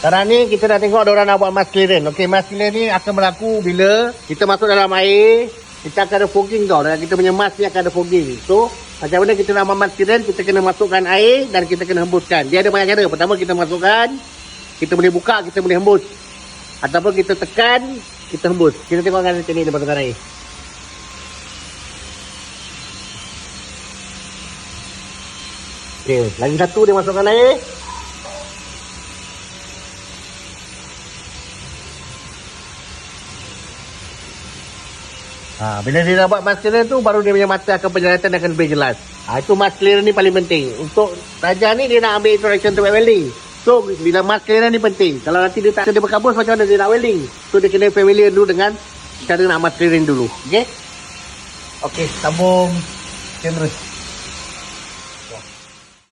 Sekarang ni kita nak tengok diorang nak buat mask clearance. Okey, mask clearance ni akan berlaku bila kita masuk dalam air, kita akan ada fogging tau. Dan kita punya mask ni akan ada fogging. So, macam mana kita nak buat mask clearance, kita kena masukkan air dan kita kena hembuskan. Dia ada banyak cara. Pertama kita masukkan, kita boleh buka, kita boleh hembus. Ataupun kita tekan, kita hembus. Kita tengokkan teknik dia masukkan air. Okey, lagi satu dia masukkan air. Bila dia dah buat mask clearance tu, baru dia punya mata akan penjelasan akan lebih jelas. Itu mask clearance ni paling penting. Untuk Raja ni dia nak ambil introduction to welding. So bila mask clearance ni penting. Kalau nanti dia tak dia berkabus, macam mana dia nak welding. So dia kena familiar dulu dengan cara nak mask clearance dulu. Okay, sambung terus.